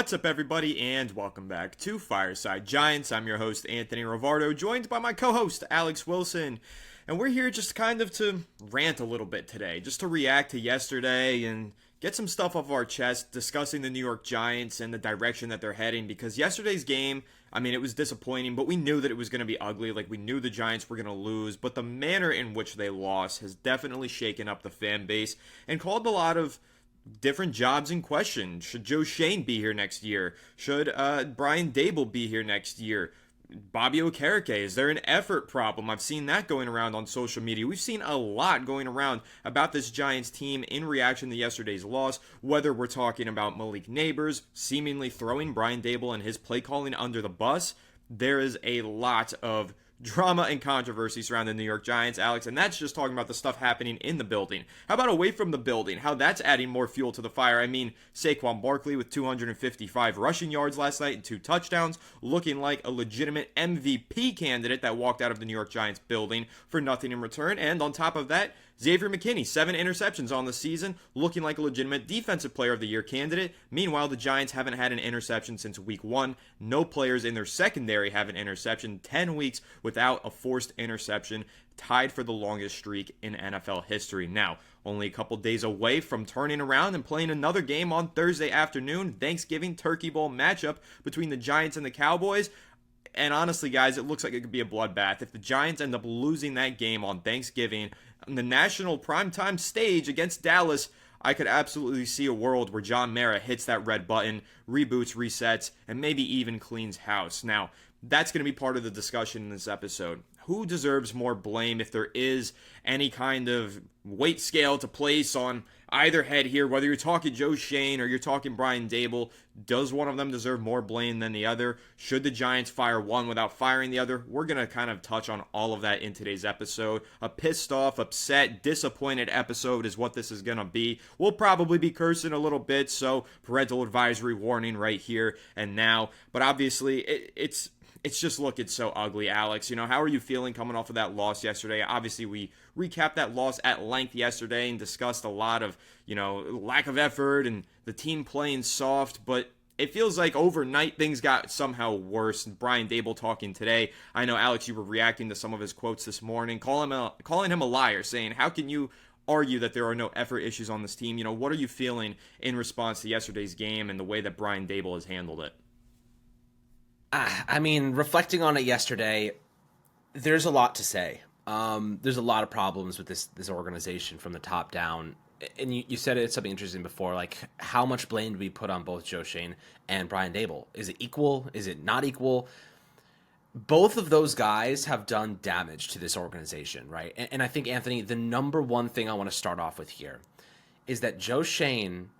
What's up, everybody, and welcome back to Fireside Giants. I'm your host, Anthony Rivardo, joined by my co-host, Alex Wilson. And we're here just kind of to rant a little bit today, just to react to yesterday and get some stuff off our chest, discussing the New York Giants and the direction that they're heading. Because yesterday's game, it was disappointing, but we knew that it was going to be ugly. Like, we knew the Giants were going to lose, but the manner in which they lost has definitely shaken up the fan base and called a lot of different jobs in question. Should Joe Shane be here next year? Should Brian Dable be here next year? Bobby Okereke, is there an effort problem? I've seen that going around on social media. We've seen a lot going around about this Giants team in reaction to yesterday's loss, whether we're talking about Malik Neighbors seemingly throwing Brian Dable and his play calling under the bus. There is a lot of drama and controversy surrounding the New York Giants, Alex, and that's just talking about the stuff happening in the building. How about away from the building? How that's adding more fuel to the fire. Saquon Barkley with 255 rushing yards last night and 2 touchdowns, looking like a legitimate MVP candidate that walked out of the New York Giants building for nothing in return. And on top of that, Xavier McKinney, 7 interceptions on the season, looking like a legitimate Defensive Player of the Year candidate. Meanwhile, the Giants haven't had an interception since week 1. No players in their secondary have an interception. 10 weeks without a forced interception, tied for the longest streak in NFL history. Now, only a couple days away from turning around and playing another game on Thursday afternoon, Thanksgiving Turkey Bowl matchup between the Giants and the Cowboys. And honestly, guys, it looks like it could be a bloodbath. If the Giants end up losing that game on Thanksgiving on the national primetime stage against Dallas, I could absolutely see a world where John Mara hits that red button, reboots, resets, and maybe even cleans house. Now, that's going to be part of the discussion in this episode. Who deserves more blame if there is any kind of weight scale to place on either head here? Whether you're talking Joe Shane or you're talking Brian Dable, does one of them deserve more blame than the other? Should the Giants fire one without firing the other? We're going to kind of touch on all of that in today's episode. A pissed off, upset, disappointed episode is what this is going to be. We'll probably be cursing a little bit, so parental advisory warning right here and now. But obviously, it's just looking so ugly, Alex. How are you feeling coming off of that loss yesterday? Obviously, we recapped that loss at length yesterday and discussed a lot of, lack of effort and the team playing soft, but it feels like overnight things got somehow worse. Brian Dable talking today. I know, Alex, you were reacting to some of his quotes this morning, calling him a liar, saying, how can you argue that there are no effort issues on this team? What are you feeling in response to yesterday's game and the way that Brian Dable has handled it? Reflecting on it yesterday, there's a lot to say. There's a lot of problems with this organization from the top down. And you said it's something interesting before, like how much blame do we put on both Joe Shane and Brian Dable? Is it equal? Is it not equal? Both of those guys have done damage to this organization, right? And I think, Anthony, the number one thing I want to start off with here is that Joe Shane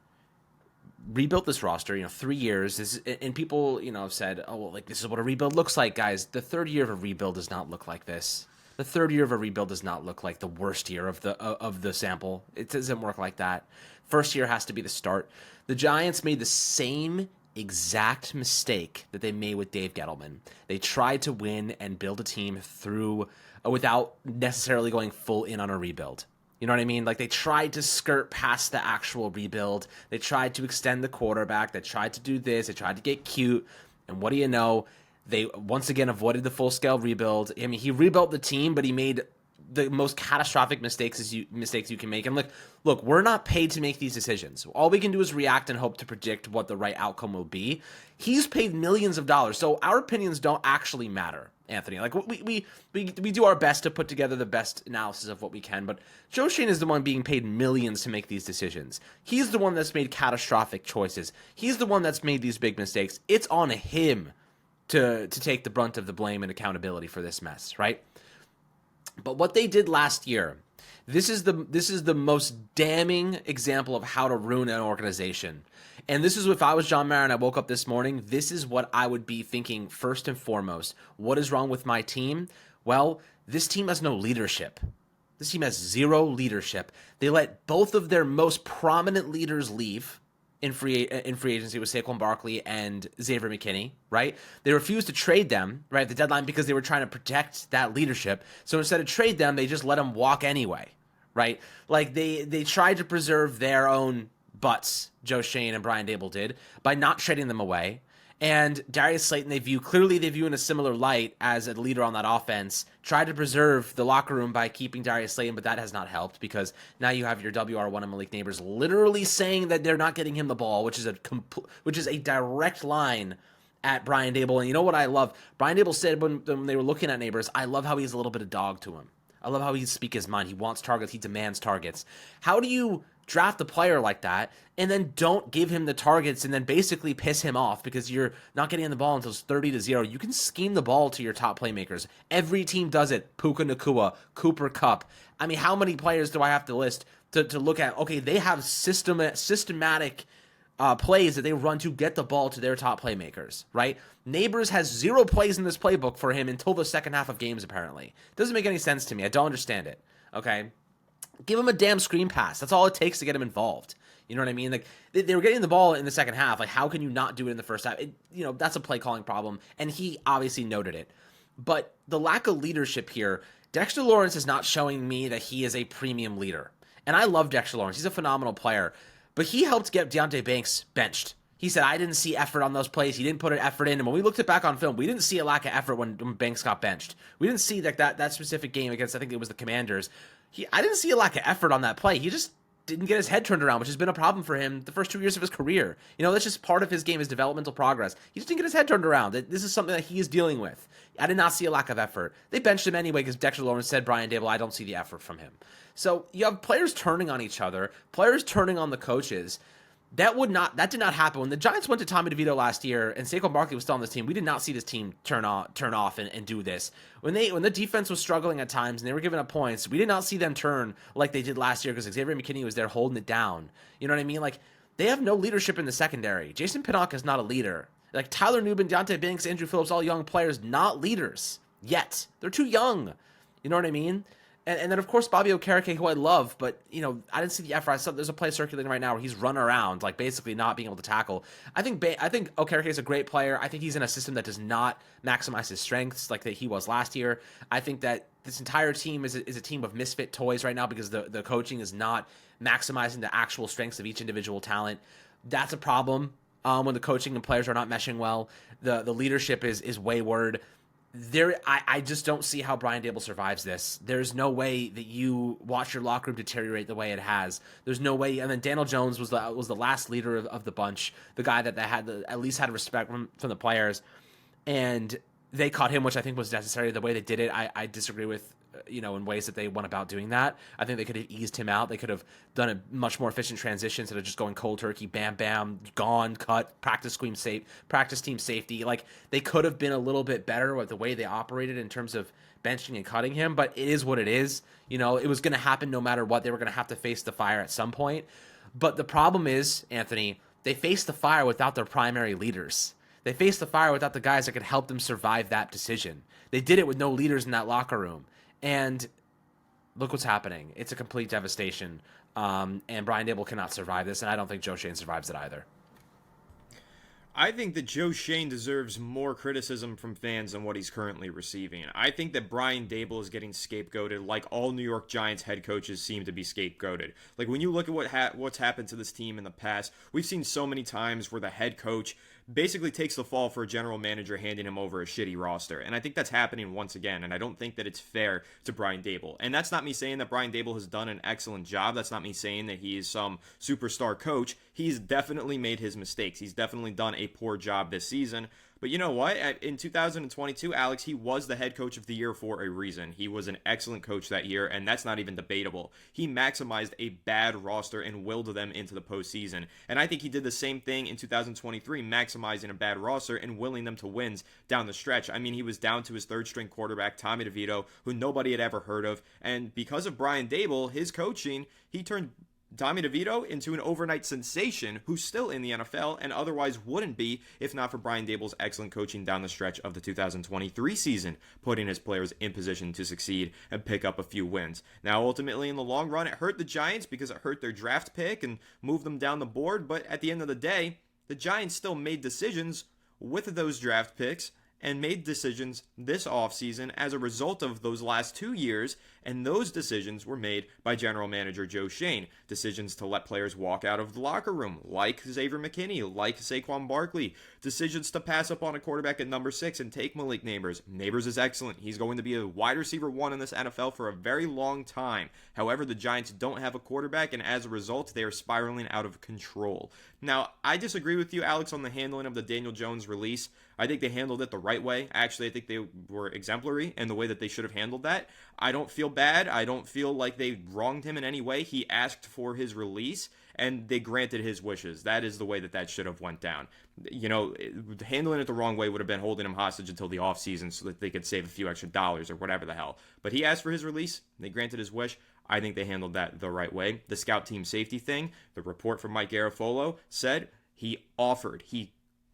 rebuilt this roster, 3 years, and people, have said, oh, well, like, this is what a rebuild looks like, guys. The third year of a rebuild does not look like this. The third year of a rebuild does not look like the worst year of the sample. It doesn't work like that. First year has to be the start. The Giants made the same exact mistake that they made with Dave Gettleman. They tried to win and build a team through without necessarily going full in on a rebuild. You know what I mean? Like, they tried to skirt past the actual rebuild. They tried to extend the quarterback. They tried to do this. They tried to get cute. And what do you know? They once again avoided the full-scale rebuild. He rebuilt the team, but he made the most catastrophic mistakes you can make. And look, we're not paid to make these decisions. All we can do is react and hope to predict what the right outcome will be. He's paid millions of dollars, so our opinions don't actually matter, Anthony. Like, we do our best to put together the best analysis of what we can, but Joe Shane is the one being paid millions to make these decisions. He's the one that's made catastrophic choices. He's the one that's made these big mistakes. It's on him to take the brunt of the blame and accountability for this mess, right? But what they did last year, this is the most damning example of how to ruin an organization. And this is, if I was John Mara and I woke up this morning, this is what I would be thinking first and foremost. What is wrong with my team? Well, this team has no leadership. This team has zero leadership. They let both of their most prominent leaders leave in free agency with Saquon Barkley and Xavier McKinney, right? They refused to trade them, right, at the deadline because they were trying to protect that leadership. So instead of trade them, they just let them walk anyway, right? Like, they tried to preserve their own butts Joe Shane and Brian Dable did by not trading them away. And Darius Slayton, they view in a similar light as a leader on that offense. Tried to preserve the locker room by keeping Darius Slayton, but that has not helped because now you have your WR1 and Malik Neighbors literally saying that they're not getting him the ball, which is a direct line at Brian Dable. And you know what I love? Brian Dable said when they were looking at Neighbors, I love how he's a little bit of dog to him. I love how he speaks his mind. He wants targets. He demands targets. How do you draft a player like that and then don't give him the targets and then basically piss him off because you're not getting the ball until it's 30-0? You can scheme the ball to your top playmakers. Every team does it. Puka Nacua, Cooper Kupp. I mean, how many players do I have to list to look at? Okay, they have systematic plays that they run to get the ball to their top playmakers, right? Neighbors has 0 plays in this playbook for him until the second half of games, apparently. Doesn't make any sense to me. I don't understand it, okay? Give him a damn screen pass. That's all it takes to get him involved. You know what I mean? Like, they were getting the ball in the second half. Like, how can you not do it in the first half? That's a play calling problem, and he obviously noted it. But the lack of leadership here, Dexter Lawrence is not showing me that he is a premium leader. And I love Dexter Lawrence. He's a phenomenal player. But he helped get Deonte Banks benched. He said, I didn't see effort on those plays. He didn't put an effort in. And when we looked it back on film, we didn't see a lack of effort when Banks got benched. We didn't see that specific game against, I think it was the Commanders. I didn't see a lack of effort on that play. He just didn't get his head turned around, which has been a problem for him the first 2 years of his career. That's just part of his game, his developmental progress. He just didn't get his head turned around. This is something that he is dealing with. I did not see a lack of effort. They benched him anyway because Dexter Lawrence said, Brian Dable, I don't see the effort from him. So you have players turning on each other, players turning on the coaches. That did not happen. When the Giants went to Tommy DeVito last year and Saquon Barkley was still on this team, we did not see this team turn off and do this. When the defense was struggling at times and they were giving up points, we did not see them turn like they did last year because Xavier McKinney was there holding it down. You know what I mean? Like, they have no leadership in the secondary. Jason Pinnock is not a leader. Like, Tyler Nubin, Deonte Banks, Andrew Phillips, all young players, not leaders yet. They're too young. You know what I mean? And then, of course, Bobby Okereke, who I love, but, I didn't see the effort. I saw there's a play circulating right now where he's running around, like, basically not being able to tackle. I think Okereke is a great player. I think he's in a system that does not maximize his strengths like that he was last year. I think that this entire team is a team of misfit toys right now because the coaching is not maximizing the actual strengths of each individual talent. That's a problem when the coaching and players are not meshing well. The leadership is wayward. I just don't see how Brian Dable survives this. There's no way that you watch your locker room deteriorate the way it has. There's no way. And then Daniel Jones was the last leader of the bunch, the guy that at least had respect from the players, and they caught him, which I think was necessary. The way they did it, I disagree with. In ways that they went about doing that. I think they could have eased him out. They could have done a much more efficient transition instead of just going cold turkey, bam, bam, gone, cut, practice team safety. Like, they could have been a little bit better with the way they operated in terms of benching and cutting him, but it is what it is. It was going to happen no matter what. They were going to have to face the fire at some point. But the problem is, Anthony, they faced the fire without their primary leaders. They faced the fire without the guys that could help them survive that decision. They did it with no leaders in that locker room. And look what's happening. It's a complete devastation. And Brian Dable cannot survive this, and I don't think Joe Shane survives it either. I think that Joe Shane deserves more criticism from fans than what he's currently receiving. I think that Brian Dable is getting scapegoated like all New York Giants head coaches seem to be scapegoated. Like, when you look at what's happened to this team in the past, we've seen so many times where the head coach basically takes the fall for a general manager handing him over a shitty roster. And I think that's happening once again, and I don't think that it's fair to Brian Dable. And that's not me saying that Brian Dable has done an excellent job. That's not me saying that he is some superstar coach. He's definitely made his mistakes. He's definitely done a poor job this season. But you know what? In 2022, Alex, he was the head coach of the year for a reason. He was an excellent coach that year, and that's not even debatable. He maximized a bad roster and willed them into the postseason. And I think he did the same thing in 2023, maximizing a bad roster and willing them to wins down the stretch. I mean, he was down to his third-string quarterback, Tommy DeVito, who nobody had ever heard of. And because of Brian Dable, his coaching, he turned Tommy DeVito into an overnight sensation who's still in the NFL and otherwise wouldn't be if not for Brian Dable's excellent coaching down the stretch of the 2023 season, putting his players in position to succeed and pick up a few wins. Now, ultimately, in the long run, it hurt the Giants because it hurt their draft pick and moved them down the board, but at the end of the day, the Giants still made decisions with those draft picks and made decisions this offseason as a result of those last 2 years, and those decisions were made by general manager Joe Schoen. Decisions to let players walk out of the locker room, like Xavier McKinney, like Saquon Barkley. Decisions to pass up on a quarterback at number 6 and take Malik Nabers. Nabers is excellent. He's going to be a wide receiver 1 in this NFL for a very long time. However, the Giants don't have a quarterback, and as a result, they are spiraling out of control. Now, I disagree with you, Alex, on the handling of the Daniel Jones release. I think they handled it the right way. Actually, I think they were exemplary in the way that they should have handled that. I don't feel bad. I don't feel like they wronged him in any way. He asked for his release, and they granted his wishes. That is the way that should have went down. Handling it the wrong way would have been holding him hostage until the offseason so that they could save a few extra dollars or whatever the hell. But he asked for his release. They granted his wish. I think they handled that the right way. The scout team safety thing, the report from Mike Garafolo said he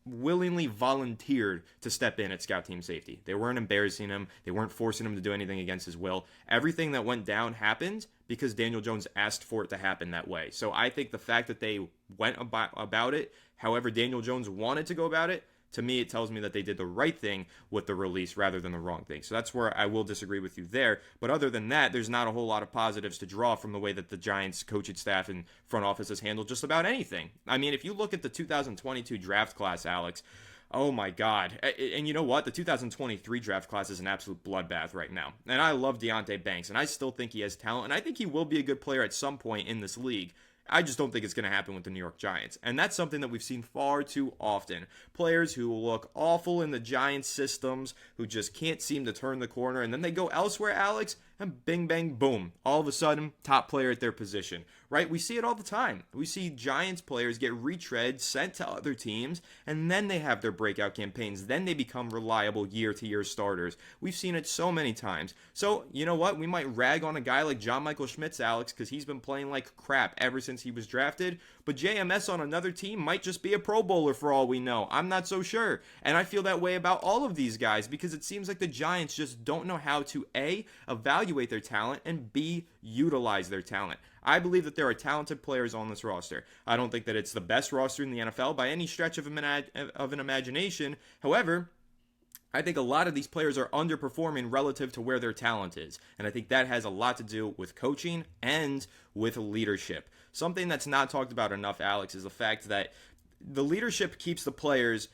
willingly volunteered to step in at scout team safety. They weren't embarrassing him. They weren't forcing him to do anything against his will. Everything that went down happened because Daniel Jones asked for it to happen that way. So I think the fact that they went about it, however Daniel Jones wanted to go about it, to me, it tells me that they did the right thing with the release rather than the wrong thing. So that's where I will disagree with you there. But other than that, there's not a whole lot of positives to draw from the way that the Giants coaching staff and front office has handled just about anything. I mean, if you look at the 2022 draft class, Alex, oh my God. And you know what? The 2023 draft class is an absolute bloodbath right now. And I love Deonte Banks, and I still think he has talent, and I think he will be a good player at some point in this league. I just don't think it's going to happen with the New York Giants. And that's something that we've seen far too often. Players who look awful in the Giants systems, who just can't seem to turn the corner, and then they go elsewhere, Alex, and bing, bang, boom. All of a sudden, top player at their position, right? We see it all the time. We see Giants players get retread, sent to other teams, and then they have their breakout campaigns. Then they become reliable year-to-year starters. We've seen it so many times. So, you know what? We might rag on a guy like John Michael Schmitz, Alex, because he's been playing like crap ever since he was drafted. But JMS on another team might just be a Pro Bowler for all we know. I'm not so sure. And I feel that way about all of these guys because it seems like the Giants just don't know how to, A, evaluate their talent, and B, utilize their talent. I believe that there are talented players on this roster. I don't think that it's the best roster in the NFL by any stretch of an imagination. However, I think a lot of these players are underperforming relative to where their talent is. And I think that has a lot to do with coaching and with leadership. Something that's not talked about enough, Alex, is the fact that the leadership keeps the players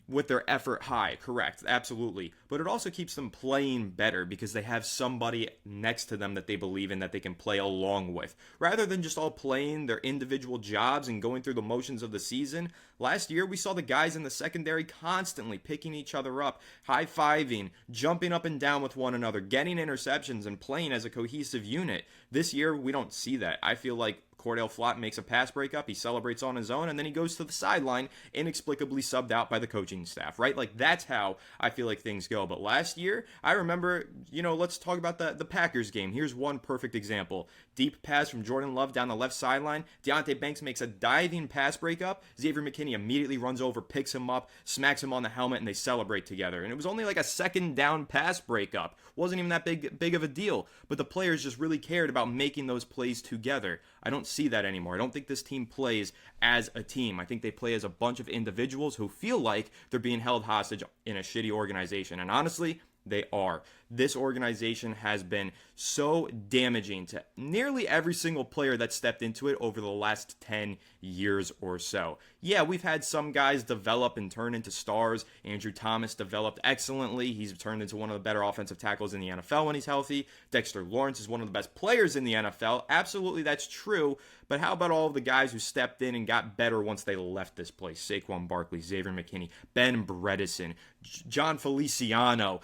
with their effort high, correct, absolutely. But it also keeps them playing better because they have somebody next to them that they believe in that they can play along with. Rather than just all playing their individual jobs and going through the motions of the season, last year we saw the guys in the secondary constantly picking each other up, high-fiving, jumping up and down with one another, getting interceptions and playing as a cohesive unit. This year we don't see that. I feel like Cordell Flott makes a pass breakup, he celebrates on his own, and then he goes to the sideline, inexplicably subbed out by the coaching staff, right? Like, that's how I feel like things go. But last year, I remember, let's talk about the Packers game. Here's one perfect example. Deep pass from Jordan Love down the left sideline. Deonte Banks makes a diving pass breakup. Xavier McKinney immediately runs over, picks him up, smacks him on the helmet, and they celebrate together. And it was only like a second down pass breakup. Wasn't even that big of a deal. But the players just really cared about making those plays together. I don't see that anymore. I don't think this team plays as a team. I think they play as a bunch of individuals who feel like they're being held hostage in a shitty organization. And honestly, they are. This organization has been so damaging to nearly every single player that stepped into it over the last 10 years or so. Yeah, we've had some guys develop and turn into stars. Andrew Thomas developed excellently. He's turned into one of the better offensive tackles in the NFL when he's healthy. Dexter Lawrence is one of the best players in the NFL. Absolutely, that's true. But how about all of the guys who stepped in and got better once they left this place? Saquon Barkley, Xavier McKinney, Ben Bredeson, John Feliciano,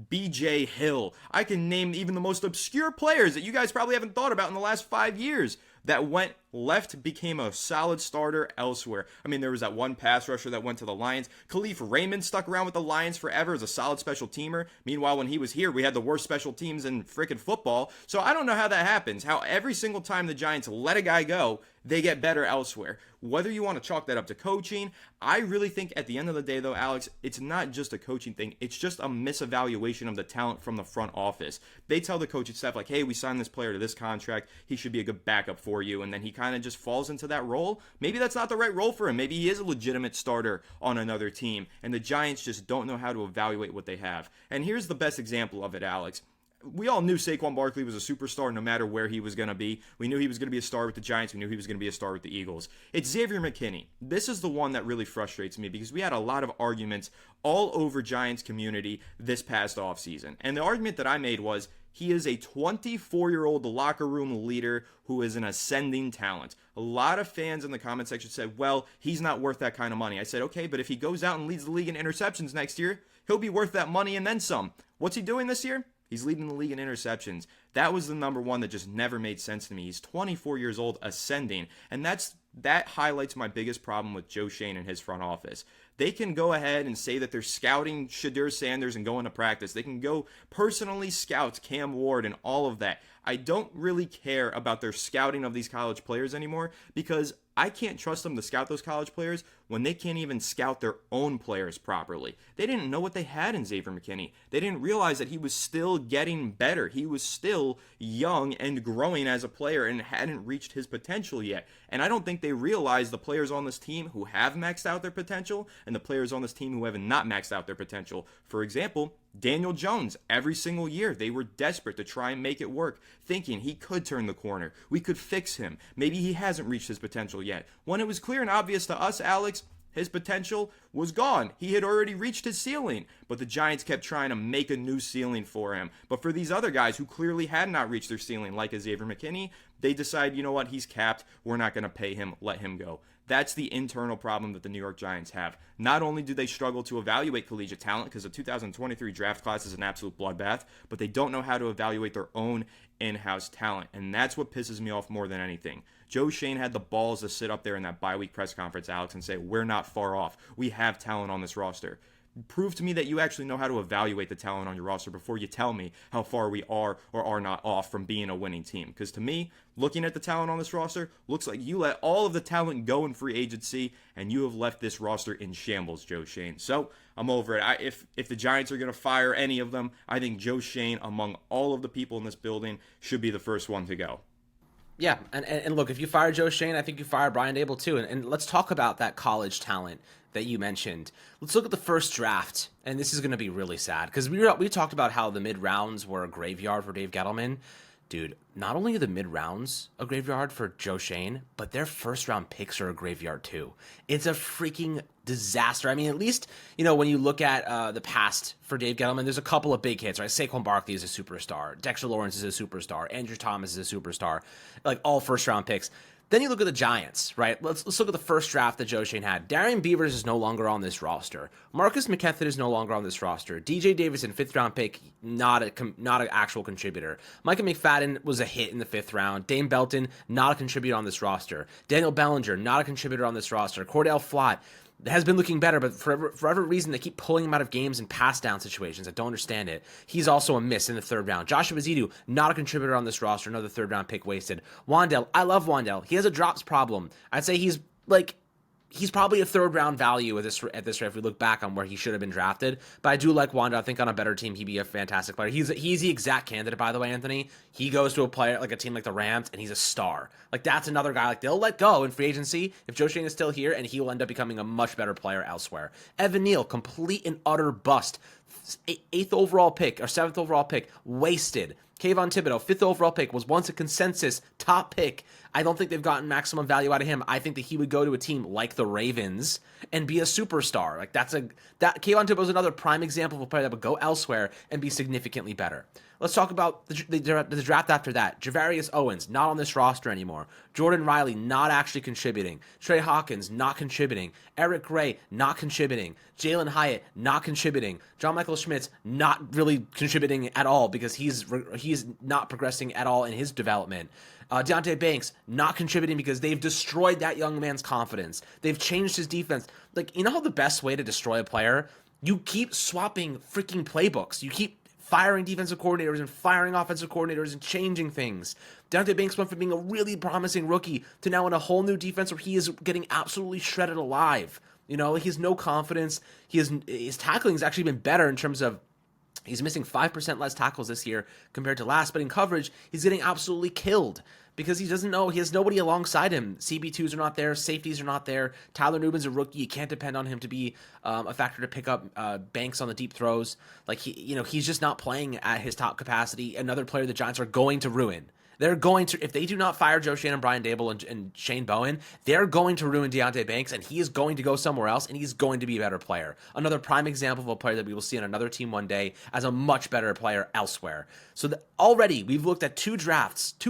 B.J. Hill. I can name even the most obscure players that you guys probably haven't thought about in the last 5 years that went left, became a solid starter elsewhere. There was that one pass rusher that went to the Lions. Khalif Raymond stuck around with the Lions forever as a solid special teamer. Meanwhile, when he was here, we had the worst special teams in freaking football. So I don't know how that happens. How every single time the Giants let a guy go, they get better elsewhere. Whether you want to chalk that up to coaching, I really think at the end of the day, though, Alex, it's not just a coaching thing. It's just a misevaluation of the talent from the front office. They tell the coaching staff, like, hey, we signed this player to this contract. He should be a good backup for you. And then he kind kind of just falls into that role, maybe that's not the right role for him. Maybe he is a legitimate starter on another team, and the Giants just don't know how to evaluate what they have. And here's the best example of it, Alex. We all knew Saquon Barkley was a superstar no matter where he was going to be. We knew he was going to be a star with the Giants. We knew he was going to be a star with the Eagles. It's Xavier McKinney. This is the one that really frustrates me because we had a lot of arguments all over Giants community this past offseason. And the argument that I made was he is a 24-year-old locker room leader who is an ascending talent. A lot of fans in the comment section said, well, he's not worth that kind of money. I said, okay, but if he goes out and leads the league in interceptions next year, he'll be worth that money and then some. What's he doing this year? He's leading the league in interceptions. That was the number one that just never made sense to me. He's 24 years old, ascending, and that highlights my biggest problem with Joe Schoen and his front office. They can go ahead and say that they're scouting Shadur Sanders and going to practice. They can go personally scout Cam Ward and all of that. I don't really care about their scouting of these college players anymore because I can't trust them to scout those college players when they can't even scout their own players properly. They didn't know what they had in Xavier McKinney. They didn't realize that he was still getting better. He was still young and growing as a player and hadn't reached his potential yet. And I don't think they realize the players on this team who have maxed out their potential and the players on this team who have not maxed out their potential. For example, Daniel Jones, every single year, they were desperate to try and make it work, thinking he could turn the corner. We could fix him. Maybe he hasn't reached his potential yet. When it was clear and obvious to us, Alex, his potential was gone. He had already reached his ceiling, but the Giants kept trying to make a new ceiling for him. But for these other guys who clearly had not reached their ceiling, like Xavier McKinney, they decide, you know what, he's capped. We're not going to pay him. Let him go. That's the internal problem that the New York Giants have. Not only do they struggle to evaluate collegiate talent because the 2023 draft class is an absolute bloodbath, but they don't know how to evaluate their own in-house talent. And that's what pisses me off more than anything. Joe Schoen had the balls to sit up there in that bye-week press conference, Alex, and say, we're not far off. We have talent on this roster. Prove to me that you actually know how to evaluate the talent on your roster before you tell me how far we are or are not off from being a winning team. Because to me, looking at the talent on this roster, looks like you let all of the talent go in free agency, and you have left this roster in shambles, Joe Schoen. So I'm over it. If the Giants are going to fire any of them, I think Joe Schoen, among all of the people in this building, should be the first one to go. Yeah, and look, if you fire Joe Schoen, I think you fire Brian Dable too. And let's talk about that college talent that you mentioned. Let's look at the first draft, and this is going to be really sad because we talked about how the mid rounds were a graveyard for Dave Gettleman. Dude, not only are the mid rounds a graveyard for Joe Schoen, but their first round picks are a graveyard too. It's a freaking disaster. I mean, at least, when you look at the past for Dave Gettleman, there's a couple of big hits, right? Saquon Barkley is a superstar. Dexter Lawrence is a superstar. Andrew Thomas is a superstar. Like all first round picks. Then you look at the Giants, right? Let's look at the first draft that Joe Schoen had. Darian Beavers is no longer on this roster. Marcus McKethan is no longer on this roster. DJ Davidson, 5th round pick, not an actual contributor. Micah McFadden was a hit in the 5th round. Dane Belton, not a contributor on this roster. Daniel Bellinger, not a contributor on this roster. Cordell Flott has been looking better, but for every reason, they keep pulling him out of games and pass down situations. I don't understand it. He's also a miss in the 3rd round. Joshua Zidu, not a contributor on this roster. Another 3rd round pick wasted. Wandell, I love Wandell. He has a drops problem. I'd say he's probably a 3rd round value at this rate if we look back on where he should have been drafted. But I do like Wandell. I think on a better team, he'd be a fantastic player. He's the exact candidate, by the way, Anthony. He goes to a team like the Rams, and he's a star. Like, that's another guy. Like, they'll let go in free agency if Joe Schoen is still here, and he will end up becoming a much better player elsewhere. Evan Neal, complete and utter bust. 8th overall pick, or 7th overall pick, wasted. Kayvon Thibodeau, 5th overall pick, was once a consensus top pick. I don't think they've gotten maximum value out of him. I think that he would go to a team like the Ravens and be a superstar. Like Kayvon Thibodeau is another prime example of a player that would go elsewhere and be significantly better. Let's talk about the draft after that. Javarius Owens, not on this roster anymore. Jordan Riley, not actually contributing. Trey Hawkins, not contributing. Eric Gray, not contributing. Jalen Hyatt, not contributing. John Michael Schmitz, not really contributing at all because he's not progressing at all in his development. Deontay Banks, not contributing because they've destroyed that young man's confidence. They've changed his defense. Like, you know how the best way to destroy a player? You keep swapping freaking playbooks. You keep firing defensive coordinators and firing offensive coordinators and changing things. Deontay Banks went from being a really promising rookie to now in a whole new defense where he is getting absolutely shredded alive. He has no confidence. His tackling has actually been better in terms of he's missing 5% less tackles this year compared to last, but in coverage, he's getting absolutely killed. because he doesn't know. He has nobody alongside him. CB2s are not there. Safeties are not there. Tyler Nubin's a rookie. You can't depend on him to be a factor to pick up banks on the deep throws. Like, he's just not playing at his top capacity. Another player the Giants are going to ruin. They're going to, if they do not fire Joe Schoen and Brian Dable and Shane Bowen, they're going to ruin Deonte Banks, and he is going to go somewhere else, and he's going to be a better player. Another prime example of a player that we will see on another team one day as a much better player elsewhere. So already, we've looked at 2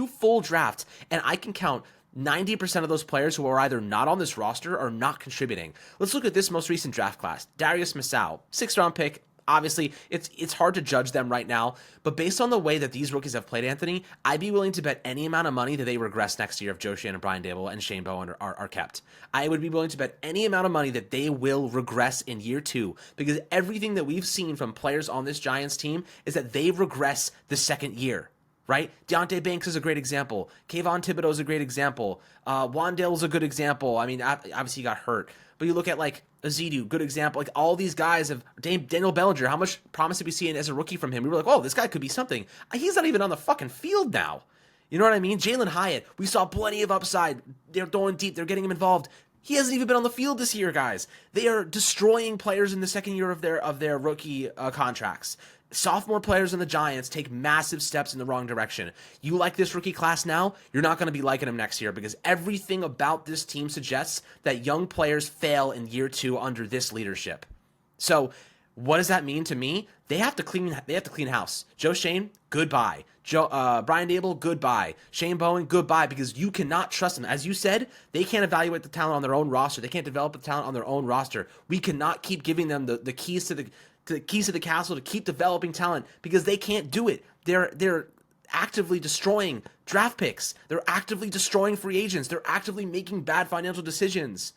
full drafts, and I can count 90% of those players who are either not on this roster or not contributing. Let's look at this most recent draft class. Darius Masau, 6th-round pick. Obviously, it's hard to judge them right now, but based on the way that these rookies have played, Anthony, I'd be willing to bet any amount of money that they regress next year if Joe Schoen and Brian Dable and Shane Bowen are kept. I would be willing to bet any amount of money that they will regress in year 2, because everything that we've seen from players on this Giants team is that they regress the second year. Right? Deonte Banks is a great example. Kayvon Thibodeau is a great example. Wandale is a good example. I mean, obviously he got hurt. But you look at, like, Azidu, good example. Like, all these guys have... Daniel Bellinger, how much promise did we see as a rookie from him? We were like, oh, this guy could be something. He's not even on the fucking field now. You know what I mean? Jalen Hyatt, we saw plenty of upside. They're throwing deep. They're getting him involved. He hasn't even been on the field this year, guys. They are destroying players in the second year of their rookie contracts. Sophomore players in the Giants take massive steps in the wrong direction. You like this rookie class now, you're not going to be liking them next year, because everything about this team suggests that young players fail in year 2 under this leadership. So what does that mean to me? They have to clean house. Joe Schoen, goodbye. Brian Dable, goodbye. Shane Bowen, goodbye, because you cannot trust them. As you said, they can't evaluate the talent on their own roster. They can't develop the talent on their own roster. We cannot keep giving them the keys to the keys to the castle to keep developing talent, because they can't do it. They're actively destroying draft picks. They're actively destroying free agents. They're actively making bad financial decisions.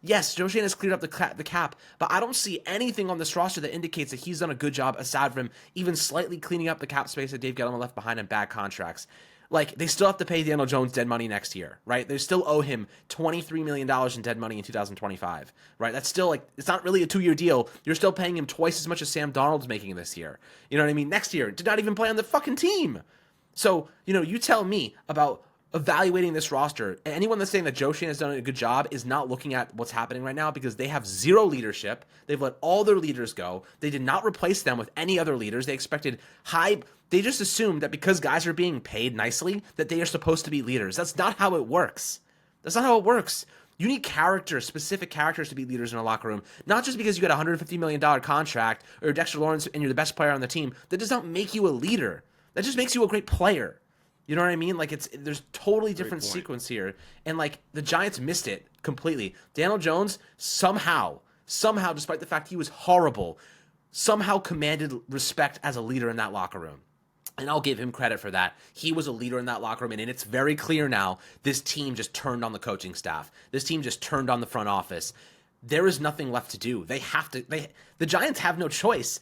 Yes, Joe Schoen has cleared up the cap, but I don't see anything on this roster that indicates that he's done a good job, aside from even slightly cleaning up the cap space that Dave Gettleman left behind in bad contracts. Like, they still have to pay Daniel Jones dead money next year, right? They still owe him $23 million in dead money in 2025, right? That's still, like, it's not really a 2-year deal. You're still paying him twice as much as Sam Darnold's making this year. You know what I mean? Next year, did not even play on the fucking team. So, you tell me about evaluating this roster. And anyone that's saying that Joe Schoen has done a good job is not looking at what's happening right now, because they have zero leadership. They've let all their leaders go. They did not replace them with any other leaders. They expected they just assumed that because guys are being paid nicely, that they are supposed to be leaders. That's not how it works. That's not how it works. You need specific characters to be leaders in a locker room. Not just because you got a $150 million contract or Dexter Lawrence and you're the best player on the team. That does not make you a leader. That just makes you a great player. You know what I mean? Like, there's totally different sequence here. And, like, the Giants missed it completely. Daniel Jones somehow, despite the fact he was horrible, somehow commanded respect as a leader in that locker room. And I'll give him credit for that. He was a leader in that locker room, and it's very clear now this team just turned on the coaching staff. This team just turned on the front office. There is nothing left to do. The Giants have no choice.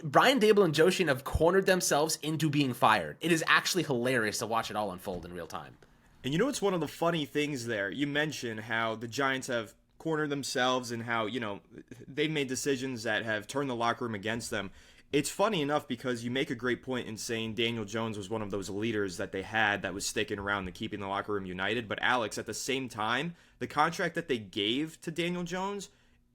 Brian Dable and Joe Schoen have cornered themselves into being fired. It is actually hilarious to watch it all unfold in real time. And it's one of the funny things there. You mentioned how the Giants have cornered themselves and how, they've made decisions that have turned the locker room against them. It's funny enough because you make a great point in saying Daniel Jones was one of those leaders that they had that was sticking around and keeping the locker room united. But Alex, at the same time, the contract that they gave to Daniel Jones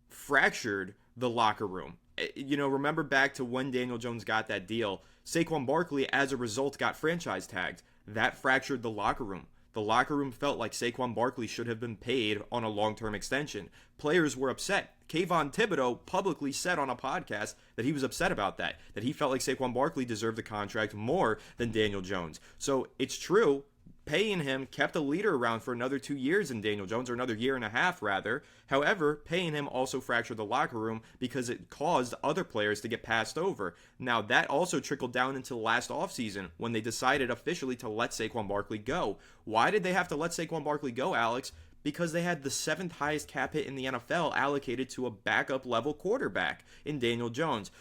fractured the locker room. Remember back to when Daniel Jones got that deal, Saquon Barkley, as a result, got franchise tagged. That fractured the locker room. The locker room felt like Saquon Barkley should have been paid on a long-term extension. Players were upset. Kayvon Thibodeau publicly said on a podcast that he was upset about that he felt like Saquon Barkley deserved the contract more than Daniel Jones. So it's true, paying him kept a leader around for another 2 years in Daniel Jones, or another year and a half, rather. However, paying him also fractured the locker room because it caused other players to get passed over. Now, that also trickled down into last offseason when they decided officially to let Saquon Barkley go. Why did they have to let Saquon Barkley go, Alex? Because they had the 7th highest cap hit in the NFL allocated to a backup level quarterback in Daniel Jones.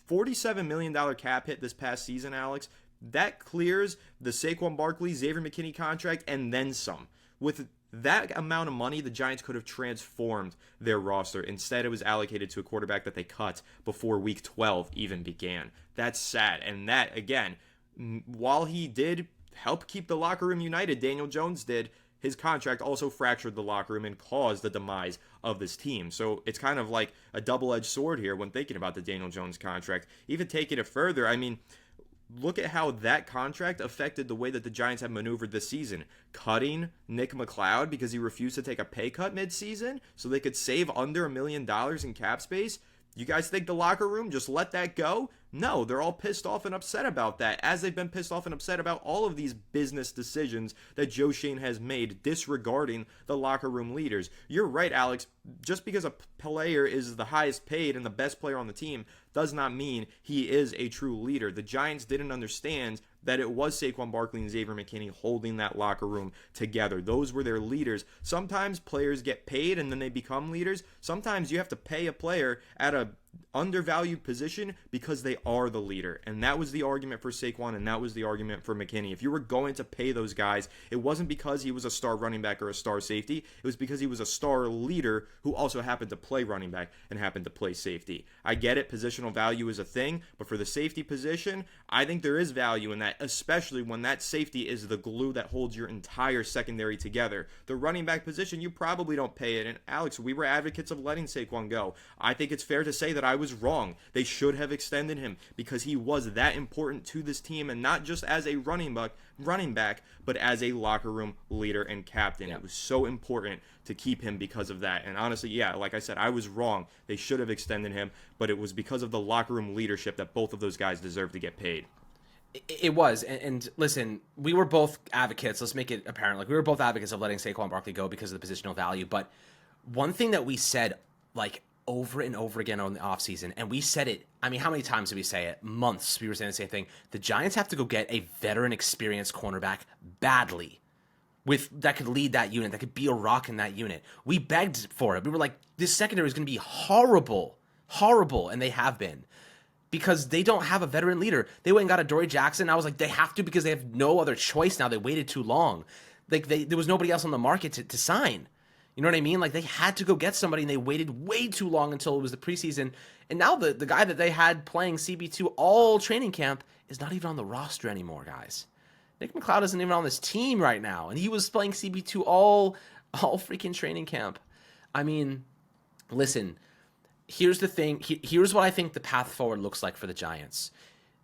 $47 million cap hit this past season, Alex. That clears the Saquon Barkley, Xavier McKinney contract, and then some. With that amount of money, the Giants could have transformed their roster. Instead, it was allocated to a quarterback that they cut before Week 12 even began. That's sad. And that, again, while he did help keep the locker room united. Daniel Jones did. His contract also fractured the locker room and caused the demise of this team. So it's kind of like a double-edged sword here when thinking about the Daniel Jones contract. Even taking it further, I mean, look at how that contract affected the way that the Giants have maneuvered this season. Cutting Nick McLeod because he refused to take a pay cut midseason so they could save under $1 million in cap space. You guys think the locker room just let that go? No, they're all pissed off and upset about that, as they've been pissed off and upset about all of these business decisions that Joe Schoen has made disregarding the locker room leaders. You're right, Alex. Just because a player is the highest paid and the best player on the team does not mean he is a true leader. The Giants didn't understand that it was Saquon Barkley and Xavier McKinney holding that locker room together. Those were their leaders. Sometimes players get paid and then they become leaders. Sometimes you have to pay a player at a undervalued position because they are the leader. And that was the argument for Saquon, and that was the argument for McKinney. If you were going to pay those guys, it wasn't because he was a star running back or a star safety. It was because he was a star leader who also happened to play running back and happened to play safety. I get it, positional value is a thing, but for the safety position, I think there is value in that, especially when that safety is the glue that holds your entire secondary together. The running back position, you probably don't pay it. And Alex, we were advocates of letting Saquon go. I think it's fair to say that I was wrong. They should have extended him because he was that important to this team, and not just as a running back, but as a locker room leader and captain. Yeah. It was so important to keep him because of that. And honestly, yeah, like I said, I was wrong. They should have extended him, but it was because of the locker room leadership that both of those guys deserve to get paid. It was, and listen, we were both advocates. Let's make it apparent. Like, we were both advocates of letting Saquon Barkley go because of the positional value. But one thing that we said, like, over and over again on the offseason, and we said it, I mean, how many times did we say it? Months. We were saying the same thing. The Giants have to go get a veteran, experienced cornerback badly that could lead that unit, that could be a rock in that unit. We begged for it. We were like, this secondary is going to be horrible, and they have been. Because they don't have a veteran leader. They went and got a Dory Jackson. I was like, they have to because they have no other choice now. They waited too long. Like, there was nobody else on the market to sign. You know what I mean? Like, they had to go get somebody, and they waited way too long until it was the preseason. And now the guy that they had playing CB2 all training camp is not even on the roster anymore, guys. Nick McLeod isn't even on this team right now, and he was playing CB2 all freaking training camp. I mean, listen, here's the thing. Here's what I think the path forward looks like for the Giants.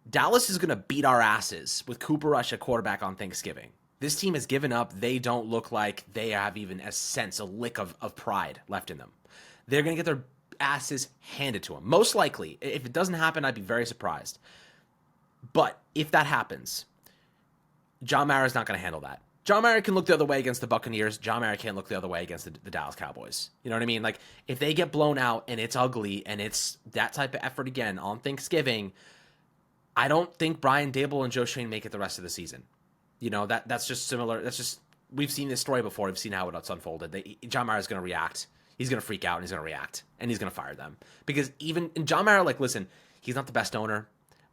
Dallas is going to beat our asses with Cooper Rush at quarterback on Thanksgiving. This team has given up. They don't look like they have even a lick of pride left in them. They're going to get their asses handed to them. Most likely. If it doesn't happen, I'd be very surprised. But if that happens, John Mara is not going to handle that. John Mara can look the other way against the Buccaneers. John Mara can't look the other way against the Dallas Cowboys. You know what I mean? Like, if they get blown out and it's ugly and it's that type of effort again on Thanksgiving, I don't think Brian Daboll and Joe Schoen make it the rest of the season. You know, that's just similar. That's just, we've seen this story before. We've seen how it's unfolded. John Mara is going to react. He's going to freak out and he's going to react and he's going to fire them. Because and John Mara, like, listen, he's not the best owner,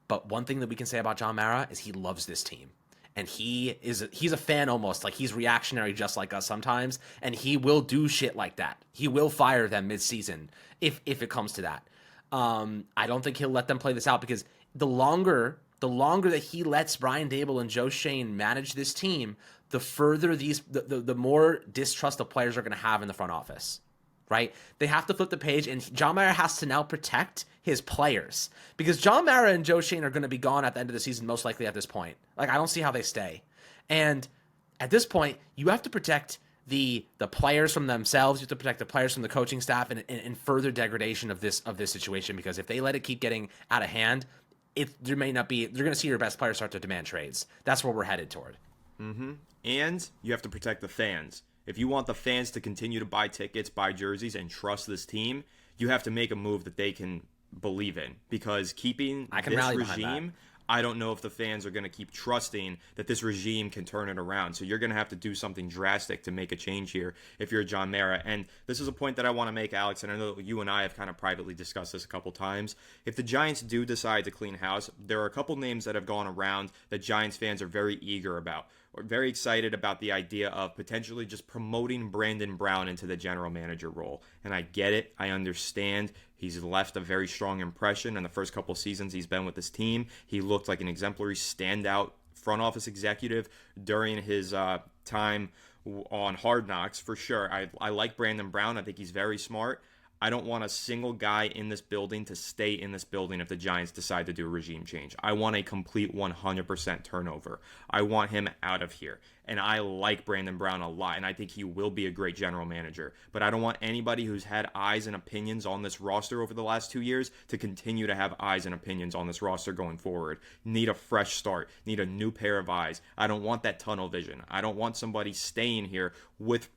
but one thing that we can say about John Mara is he loves this team. And he's a fan almost, like he's reactionary just like us sometimes, and he will do shit like that. He will fire them mid-season if it comes to that. I don't think he'll let them play this out because the longer that he lets Brian Daboll and Joe Schoen manage this team, the further the more distrust the players are going to have in the front office, right? They have to flip the page, and John Mara has to now protect his players because John Mara and Joe Schoen are going to be gone at the end of the season, most likely at this point. Like, I don't see how they stay. And at this point, you have to protect the players from themselves. You have to protect the players from the coaching staff and further degradation of this situation, because if they let it keep getting out of hand, they're going to see your best players start to demand trades. That's where we're headed toward. Mm-hmm. And you have to protect the fans. If you want the fans to continue to buy tickets, buy jerseys, and trust this team, you have to make a move that they can believe in. Because keeping this regime, I don't know if the fans are going to keep trusting that this regime can turn it around. So you're going to have to do something drastic to make a change here if you're John Mara. And this is a point that I want to make, Alex, and I know that you and I have kind of privately discussed this a couple times. If the Giants do decide to clean house, there are a couple names that have gone around that Giants fans are very eager about. We're very excited about the idea of potentially just promoting Brandon Brown into the general manager role. And I get it. I understand. He's left a very strong impression in the first couple seasons he's been with this team. He looked like an exemplary standout front office executive during his time on Hard Knocks, for sure. I like Brandon Brown. I think he's very smart. I don't want a single guy in this building to stay in this building if the Giants decide to do a regime change. I want a complete 100% turnover. I want him out of here. And I like Brandon Brown a lot, and I think he will be a great general manager. But I don't want anybody who's had eyes and opinions on this roster over the last 2 years to continue to have eyes and opinions on this roster going forward. Need a fresh start. Need a new pair of eyes. I don't want that tunnel vision. I don't want somebody staying here with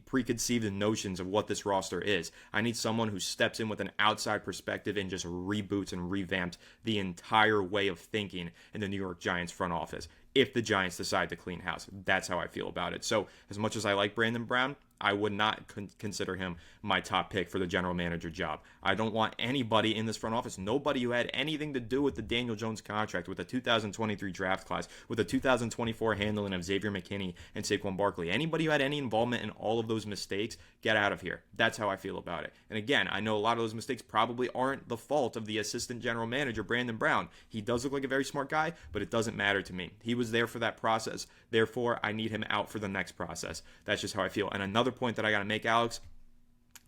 preconceived notions of what this roster is. I need someone who steps in with an outside perspective and just reboots and revamps the entire way of thinking in the New York Giants front office. If the Giants decide to clean house, that's how I feel about it. So as much as I like Brandon Brown, I would not consider him my top pick for the general manager job. I don't want anybody in this front office, nobody who had anything to do with the Daniel Jones contract, with the 2023 draft class, with the 2024 handling of Xavier McKinney and Saquon Barkley. Anybody who had any involvement in all of those mistakes, get out of here. That's how I feel about it. And again, I know a lot of those mistakes probably aren't the fault of the assistant general manager, Brandon Brown. He does look like a very smart guy, but it doesn't matter to me. He was there for that process. Therefore, I need him out for the next process. That's just how I feel. And another point that I got to make, Alex,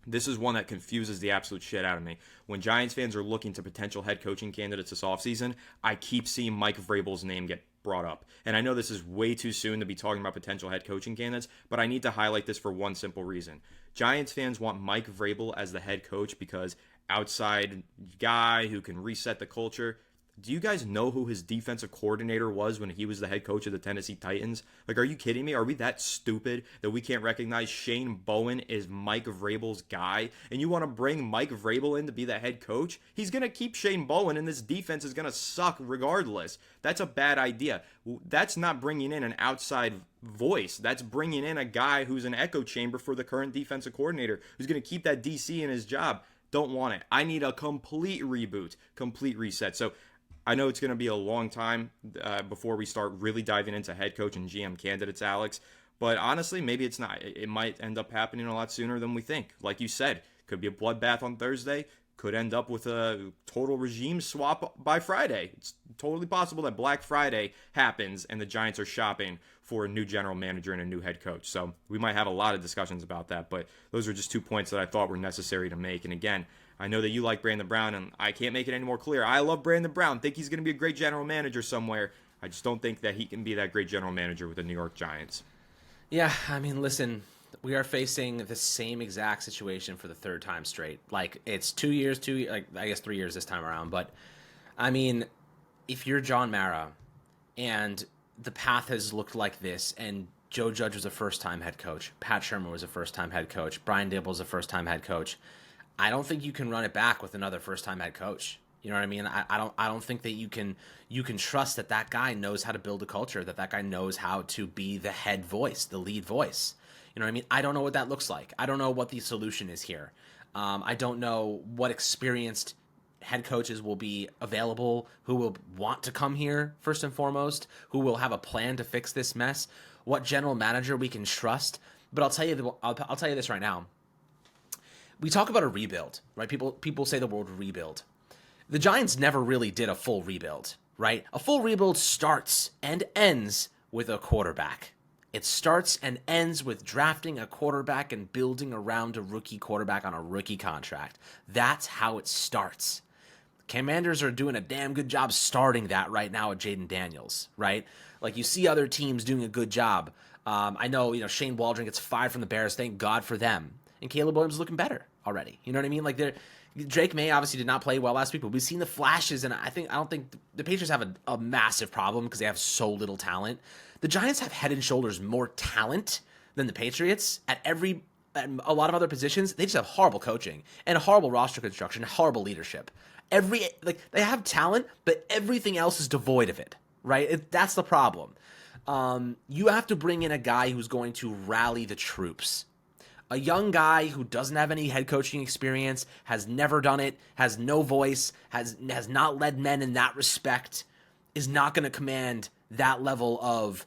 this is one that confuses the absolute shit out of me. When Giants fans are looking to potential head coaching candidates this offseason, I keep seeing Mike Vrabel's name get brought up. And I know this is way too soon to be talking about potential head coaching candidates, but I need to highlight this for one simple reason. Giants fans want Mike Vrabel as the head coach because outside guy who can reset the culture. Do you guys know who his defensive coordinator was when he was the head coach of the Tennessee Titans? Like, are you kidding me? Are we that stupid that we can't recognize Shane Bowen is Mike Vrabel's guy? And you want to bring Mike Vrabel in to be the head coach? He's going to keep Shane Bowen, and this defense is going to suck regardless. That's a bad idea. That's not bringing in an outside voice. That's bringing in a guy who's an echo chamber for the current defensive coordinator who's going to keep that DC in his job. Don't want it. I need a complete reboot, complete reset. So I know it's going to be a long time before we start really diving into head coach and GM candidates, Alex. But honestly, maybe it's not. It might end up happening a lot sooner than we think. Like you said, could be a bloodbath on Thursday. Could end up with a total regime swap by Friday. It's totally possible that Black Friday happens and the Giants are shopping for a new general manager and a new head coach. So we might have a lot of discussions about that. But those are just 2 points that I thought were necessary to make. And again, I know that you like Brandon Brown, and I can't make it any more clear. I love Brandon Brown. Think he's going to be a great general manager somewhere. I just don't think that he can be that great general manager with the New York Giants. Yeah, I mean, listen, we are facing the same exact situation for the third time straight. Like, it's 2 years, like I guess 3 years this time around. But, I mean, if you're John Mara and the path has looked like this, and Joe Judge was a first-time head coach, Pat Shermer was a first-time head coach, Brian Dable was a first-time head coach, I don't think you can run it back with another first-time head coach. You know what I mean? I don't think that you can trust that guy knows how to build a culture, that guy knows how to be the head voice, the lead voice. You know what I mean? I don't know what that looks like. I don't know what the solution is here. I don't know what experienced head coaches will be available, who will want to come here first and foremost, who will have a plan to fix this mess, what general manager we can trust. But I'll tell you this right now. We talk about a rebuild, right? People say the word rebuild. The Giants never really did a full rebuild, right? A full rebuild starts and ends with a quarterback. It starts and ends with drafting a quarterback and building around a rookie quarterback on a rookie contract. That's how it starts. Commanders are doing a damn good job starting that right now with Jaden Daniels, right? Like, you see other teams doing a good job. I know, Shane Waldron gets fired from the Bears. Thank God for them. And Caleb Williams is looking better already. You know what I mean? Like, Drake May obviously did not play well last week, but we've seen the flashes, and I don't think the Patriots have a massive problem because they have so little talent. The Giants have head and shoulders more talent than the Patriots at a lot of other positions. They just have horrible coaching and horrible roster construction, horrible leadership. They have talent, but everything else is devoid of it, right? That's the problem. You have to bring in a guy who's going to rally the troops. A young guy who doesn't have any head coaching experience, has never done it, has no voice, has not led men in that respect, is not going to command that level of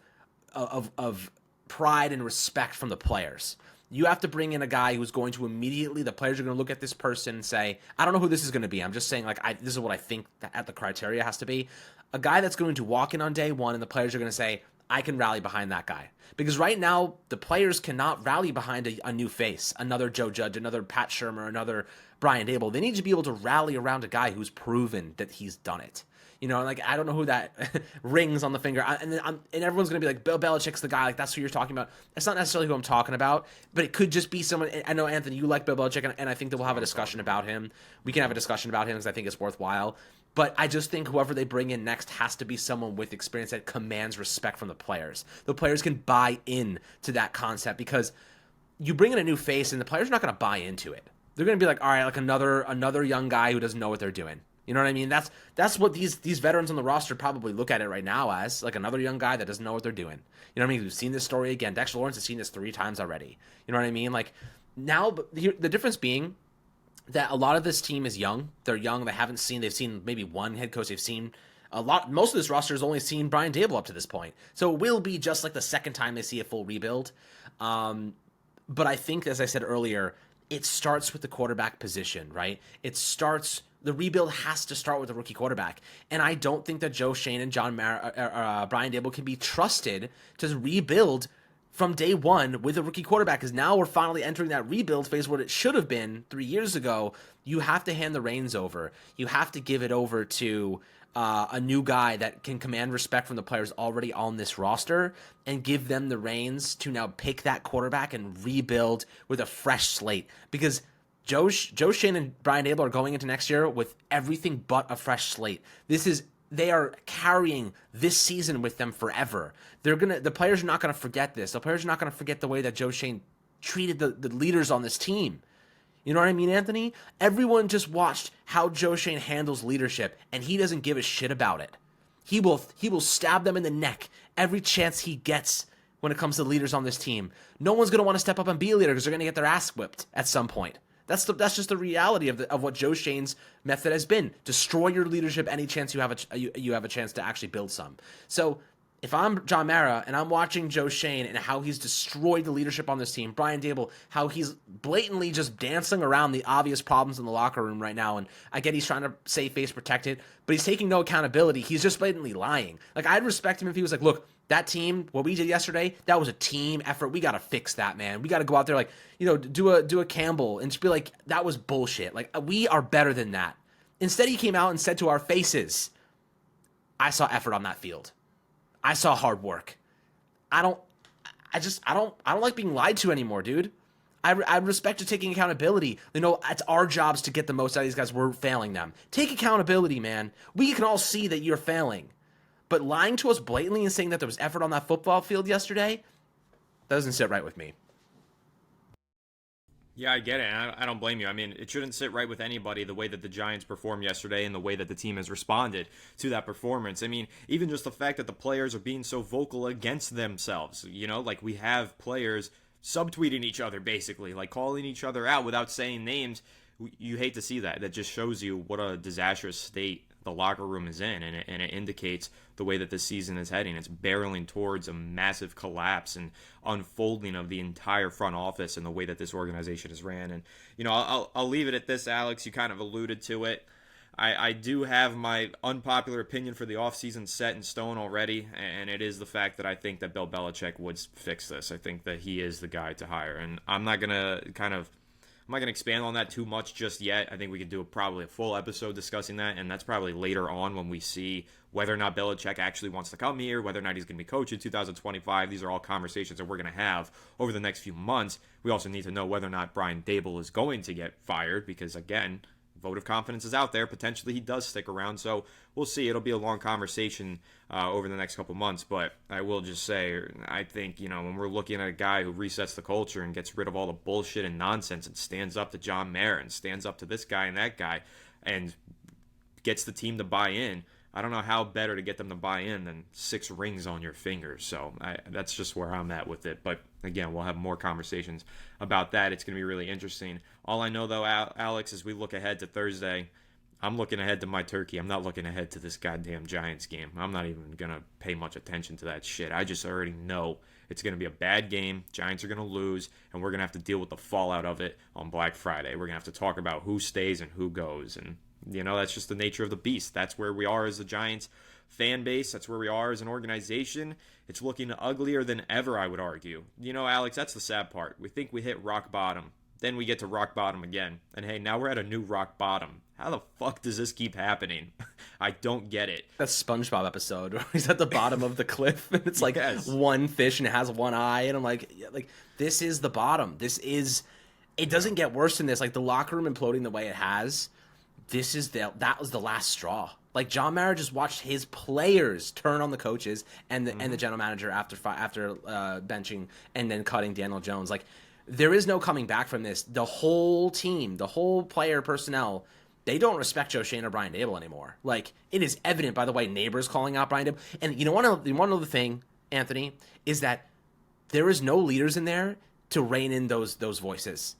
pride and respect from the players. You have to bring in a guy who's going to immediately, the players are going to look at this person and say, I don't know who this is going to be. I'm just saying, like, this is what I think that the criteria has to be. A guy that's going to walk in on day one and the players are going to say, I can rally behind that guy. Because right now, the players cannot rally behind a new face, another Joe Judge, another Pat Shurmur, another Brian Dable. They need to be able to rally around a guy who's proven that he's done it. You know, like, I don't know who that rings on the finger. And everyone's going to be like, Bill Belichick's the guy. Like, that's who you're talking about. It's not necessarily who I'm talking about, but it could just be someone. I know, Anthony, you like Bill Belichick, and I think that we'll have a discussion about him. We can have a discussion about him because I think it's worthwhile. But I just think whoever they bring in next has to be someone with experience that commands respect from the players. The players can buy in to that concept, because you bring in a new face and the players are not going to buy into it. They're going to be like, all right, like another young guy who doesn't know what they're doing. You know what I mean? That's what these veterans on the roster probably look at it right now as, like, another young guy that doesn't know what they're doing. You know what I mean? We've seen this story again. Dexter Lawrence has seen this 3 times already. You know what I mean? Like, now, the difference being that a lot of this team is young. They're young. They've seen maybe one head coach. They've seen most of this roster has only seen Brian Dable up to this point. So it will be just like the second time they see a full rebuild. But I think, as I said earlier, it starts with the quarterback position, right? The rebuild has to start with a rookie quarterback. And I don't think that Joe Schoen and Brian Dable can be trusted to rebuild from day one with a rookie quarterback, because now we're finally entering that rebuild phase where it should have been 3 years ago. You have to hand the reins over. You have to give it over to a new guy that can command respect from the players already on this roster and give them the reins to now pick that quarterback and rebuild with a fresh slate. Because Joe Schoen and Brian Dable are going into next year with everything but a fresh slate. They are carrying this season with them forever. The players are not going to forget this. The players are not going to forget the way that Joe Schoen treated the leaders on this team. You know what I mean, Anthony? Everyone just watched how Joe Schoen handles leadership, and he doesn't give a shit about it. He will stab them in the neck every chance he gets when it comes to leaders on this team. No one's going to want to step up and be a leader because they're going to get their ass whipped at some point. That's just the reality of what Joe Schoen's method has been. Destroy your leadership any chance you have a chance to actually build some. So if I'm John Mara and I'm watching Joe Schoen and how he's destroyed the leadership on this team, Brian Dable, how he's blatantly just dancing around the obvious problems in the locker room right now, and I get he's trying to save face protected, but he's taking no accountability. He's just blatantly lying. Like, I'd respect him if he was like, look, that team, what we did yesterday, that was a team effort. We got to fix that, man. We got to go out there, like, do a Campbell and just be like, that was bullshit. Like, we are better than that. Instead, he came out and said to our faces, I saw effort on that field. I saw hard work. I don't like being lied to anymore, dude. I respect you taking accountability. It's our jobs to get the most out of these guys. We're failing them. Take accountability, man. We can all see that you're failing. But lying to us blatantly and saying that there was effort on that football field yesterday, that doesn't sit right with me. Yeah, I get it. And I don't blame you. I mean, it shouldn't sit right with anybody the way that the Giants performed yesterday and the way that the team has responded to that performance. I mean, even just the fact that the players are being so vocal against themselves. Like, we have players subtweeting each other, basically, like calling each other out without saying names. You hate to see that. That just shows you what a disastrous state the locker room is in, and it indicates the way that this season is heading. It's barreling towards a massive collapse and unfolding of the entire front office and the way that this organization is ran. And I'll leave it at this, Alex. You kind of alluded to it. I do have my unpopular opinion for the offseason set in stone already, and it is the fact that I think that Bill Belichick would fix this. I think that he is the guy to hire, and I'm not gonna expand on that too much just yet. I think we could do probably a full episode discussing that, and that's probably later on when we see whether or not Belichick actually wants to come here, whether or not he's going to be coach in 2025. These are all conversations that we're going to have over the next few months. We also need to know whether or not Brian Dable is going to get fired because, again, vote of confidence is out there. Potentially he does stick around, so we'll see. It'll be a long conversation over the next couple months, but I will just say, I think, when we're looking at a guy who resets the culture and gets rid of all the bullshit and nonsense and stands up to John Mara and stands up to this guy and that guy and gets the team to buy in, I don't know how better to get them to buy in than 6 rings on your fingers. So that's just where I'm at with it. But again, we'll have more conversations about that. It's going to be really interesting. All I know, though, Alex, as we look ahead to Thursday, I'm looking ahead to my turkey. I'm not looking ahead to this goddamn Giants game. I'm not even going to pay much attention to that shit. I just already know It's going to be a bad game. Giants are going to lose, and we're going to have to deal with the fallout of it on Black Friday. We're going to have to talk about who stays and who goes. And, that's just the nature of the beast. That's where we are as the Giants fan base. That's where we are as an organization. It's looking uglier than ever, I would argue. Alex, that's the sad part. We think we hit rock bottom. Then we get to rock bottom again. And hey, now we're at a new rock bottom. How the fuck does this keep happening? I don't get it. That SpongeBob episode where he's at the bottom of the cliff and it's like Yes. one fish and it has one eye. And I'm like, this is the bottom. It doesn't get worse than this. Like the locker room imploding the way it has. That was the last straw. Like John Mara just watched his players turn on the coaches and the general manager after benching and then cutting Daniel Jones. Like there is no coming back from this. The whole team, the whole player personnel, they don't respect Joe Schoen or Brian Daboll anymore. Like it is evident by the way neighbors calling out Brian Daboll. And you want to know the thing, Anthony, is that there is no leaders in there to rein in those voices.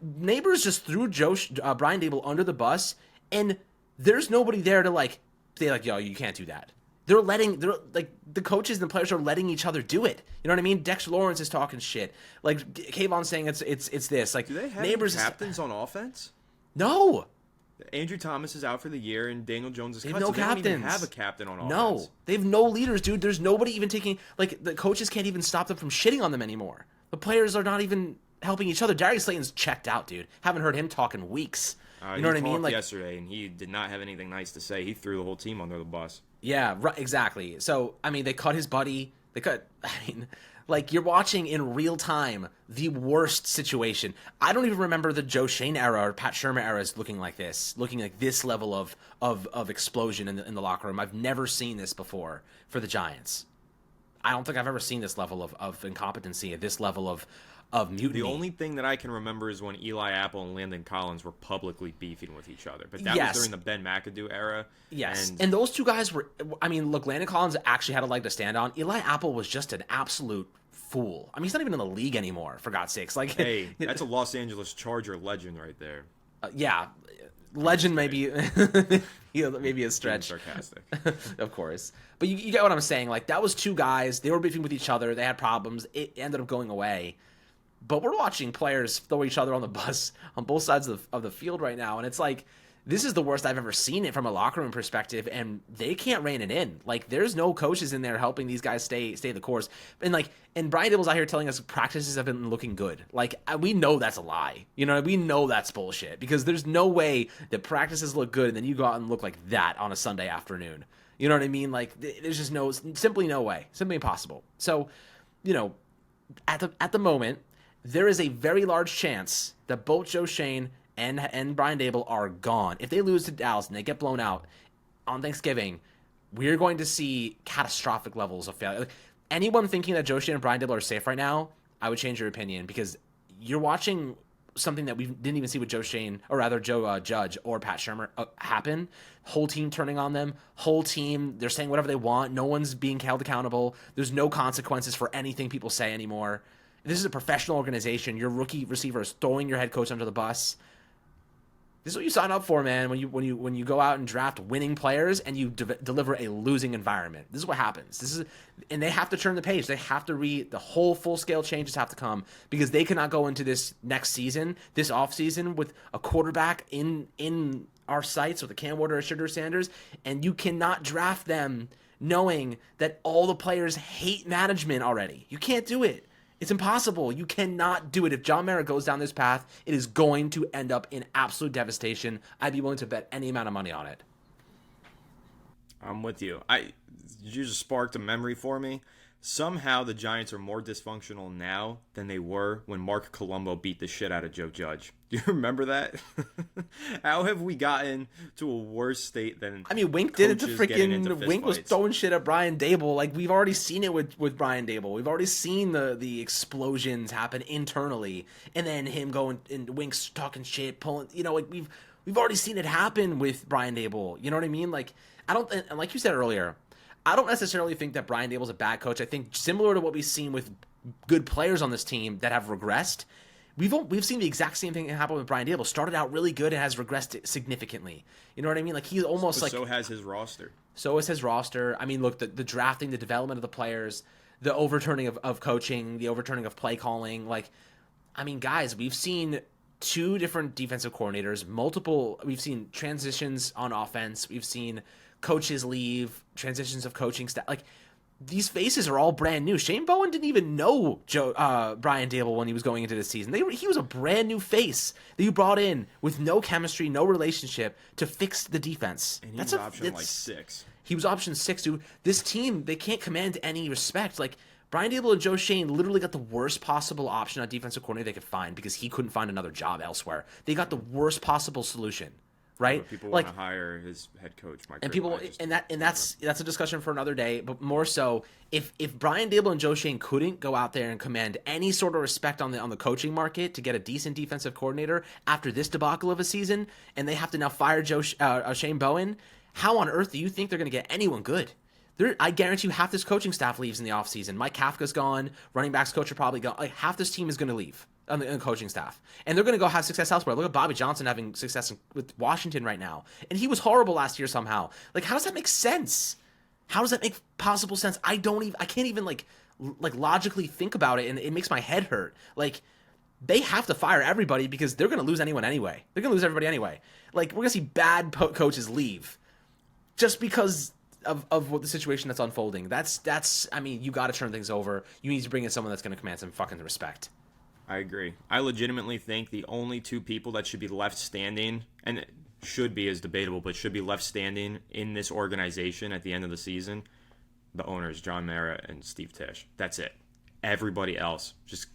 Neighbors just threw Brian Daboll under the bus, and there's nobody there to say yo, you can't do that. They're the coaches and the players are letting each other do it. You know what I mean? Dexter Lawrence is talking shit. Like Kayvon's saying it's this. Like do they have neighbors captains on offense? No. Andrew Thomas is out for the year, and Daniel Jones is cut. They have no captains. They don't even have a captain on offense. No, they have no leaders, dude. There's nobody even taking the coaches can't even stop them from shitting on them anymore. The players are not even helping each other. Darius Slayton's checked out, dude. Haven't heard him talk in weeks. You know what I mean? Like yesterday, and he did not have anything nice to say. He threw the whole team under the bus. Yeah, right, exactly. So, they cut his buddy. You're watching in real time the worst situation. I don't even remember the Joe Schoen era or Pat Shermer eras looking like this level of explosion in the locker room. I've never seen this before for the Giants. I don't think I've ever seen this level of incompetency, this level of mutiny. The only thing that I can remember is when Eli Apple and Landon Collins were publicly beefing with each other. But that was during the Ben McAdoo era. Yes. And those two guys were... Landon Collins actually had a leg to stand on. Eli Apple was just an absolute fool. He's not even in the league anymore, for God's sakes. Hey, that's a Los Angeles Charger legend right there. Yeah. Legend maybe... maybe a stretch. Being sarcastic. Of course. But you get what I'm saying. That was two guys. They were beefing with each other. They had problems. It ended up going away. But we're watching players throw each other on the bus on both sides of the field right now. And it's this is the worst I've ever seen it from a locker room perspective. And they can't rein it in. There's no coaches in there helping these guys stay the course. And Brian Daboll's out here telling us practices have been looking good. We know that's a lie. We know that's bullshit. Because there's no way that practices look good and then you go out and look like that on a Sunday afternoon. You know what I mean? There's just simply no way. Simply impossible. So, at the moment, there is a very large chance that both Joe Schoen and Brian Daboll are gone. If they lose to Dallas and they get blown out on Thanksgiving, we're going to see catastrophic levels of failure. Anyone thinking that Joe Schoen and Brian Daboll are safe right now, I would change your opinion because you're watching something that we didn't even see with Joe Schoen, or rather Joe Judge or Pat Shermer happen. Whole team turning on them. Whole team, they're saying whatever they want. No one's being held accountable. There's no consequences for anything people say anymore. This is a professional organization. Your rookie receiver is throwing your head coach under the bus. This is what you sign up for, man. When you go out and draft winning players and you deliver a losing environment, this is what happens. And they have to turn the page. They have to the whole full scale changes have to come because they cannot go into this next season, this off season with a quarterback in our sights with a Cam Ward or a Shedeur Sanders, and you cannot draft them knowing that all the players hate management already. You can't do it. It's impossible. You cannot do it. If John Mara goes down this path, it is going to end up in absolute devastation. I'd be willing to bet any amount of money on it. I'm with you. You just sparked a memory for me. Somehow the Giants are more dysfunctional now than they were when Mark Colombo beat the shit out of Joe Judge. Do you remember that? How have we gotten to a worse state than Wink did it to freaking Wink was throwing shit at Brian Daboll. We've already seen it with Brian Daboll. We've already seen the explosions happen internally, and then him going and Wink's talking shit, pulling. We've already seen it happen with Brian Daboll. You know what I mean? I don't, and like you said earlier, I don't necessarily think that Brian Daboll's a bad coach. I think similar to what we've seen with good players on this team that have regressed, we've seen the exact same thing happen with Brian Daboll. Started out really good and has regressed significantly. You know what I mean? He's almost so has his roster. So is his roster. Look, the drafting, the development of the players, the overturning of coaching, the overturning of play calling. Like, I mean, guys, we've seen 2 different defensive coordinators, we've seen transitions on offense. We've seen coaches leave, transitions of coaching staff. Like, these faces are all brand new. Shane Bowen didn't even know Brian Daboll when he was going into the season. He was a brand new face that you brought in with no chemistry, no relationship to fix the defense. And he was option like 6. He was option 6, dude. This team, they can't command any respect. Like, Brian Daboll and Joe Shane literally got the worst possible option on defensive coordinator they could find because he couldn't find another job elsewhere. They got the worst possible solution. Right? But people want to hire his head coach, Mike. That's a discussion for another day. But more so, if Brian Daboll and Joe Shane couldn't go out there and command any sort of respect on the coaching market to get a decent defensive coordinator after this debacle of a season, and they have to now fire Shane Bowen, how on earth do you think they're going to get anyone good? I guarantee you half this coaching staff leaves in the offseason. Mike Kafka's gone. Running backs coach are probably gone. Like, half this team is going to leave on the coaching staff. And they're going to go have success elsewhere. Look at Bobby Johnson having success with Washington right now. And he was horrible last year somehow. Like, how does that make sense? How does that make possible sense? I can't even like logically think about it, and it makes my head hurt. Like, they have to fire everybody because they're going to lose anyone anyway. They're going to lose everybody anyway. Like, we're going to see bad coaches leave just because of what the situation that's unfolding. That's I mean, you got to turn things over. You need to bring in someone that's going to command some fucking respect. I agree. I legitimately think the only 2 people that should be left standing, and should be is debatable, but should be left standing in this organization at the end of the season, the owners, John Mara and Steve Tisch. That's it. Everybody else just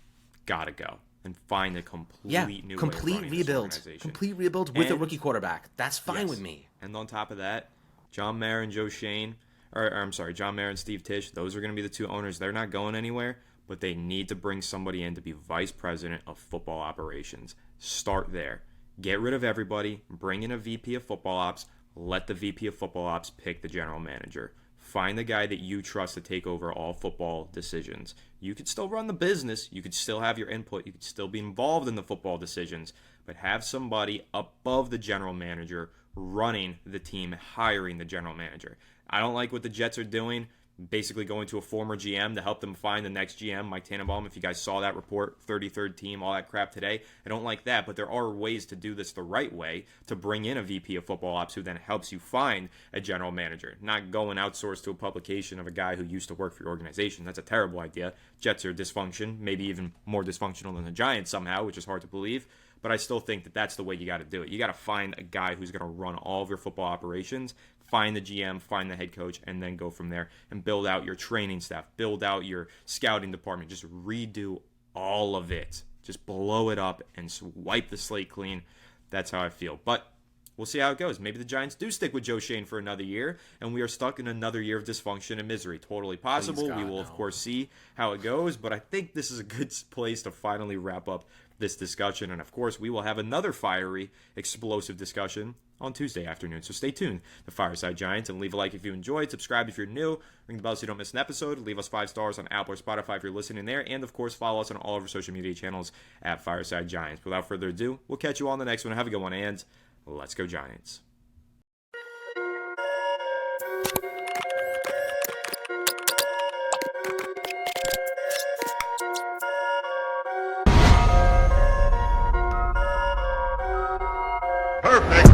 got to go and find a complete new complete rebuild. Complete rebuild with a rookie quarterback. That's fine with me. And on top of that, John Mara and John Mara and Steve Tisch, those are going to be the 2 owners. They're not going anywhere, but they need to bring somebody in to be vice president of football operations. Start there. Get rid of everybody. Bring in a VP of football ops. Let the VP of football ops pick the general manager. Find the guy that you trust to take over all football decisions. You could still run the business. You could still have your input. You could still be involved in the football decisions, but have somebody above the general manager running the team, hiring the general manager. I don't like what the Jets are doing, basically going to a former GM to help them find the next GM, Mike Tannenbaum. If you guys saw that report, 33rd team, all that crap today, I don't like that, but there are ways to do this the right way, to bring in a VP of football ops who then helps you find a general manager, not going outsourced to a publication of a guy who used to work for your organization. That's a terrible idea. Jets are dysfunction, maybe even more dysfunctional than the Giants somehow, which is hard to believe. But I still think that that's the way you got to do it. You got to find a guy who's going to run all of your football operations, find the GM, find the head coach, and then go from there and build out your training staff, build out your scouting department, just redo all of it. Just blow it up and wipe the slate clean. That's how I feel. But we'll see how it goes. Maybe the Giants do stick with Joe Shane for another year, and we are stuck in another year of dysfunction and misery. Totally possible. We will, of course, see how it goes, but I think this is a good place to finally wrap up this discussion. And, of course, we will have another fiery, explosive discussion on Tuesday afternoon. So stay tuned to Fireside Giants, and leave a like if you enjoyed, subscribe if you're new, ring the bell so you don't miss an episode, leave us 5 stars on Apple or Spotify if you're listening there, and, of course, follow us on all of our social media channels at Fireside Giants. Without further ado, we'll catch you all on the next one. Have a good one, and let's go Giants. Perfect.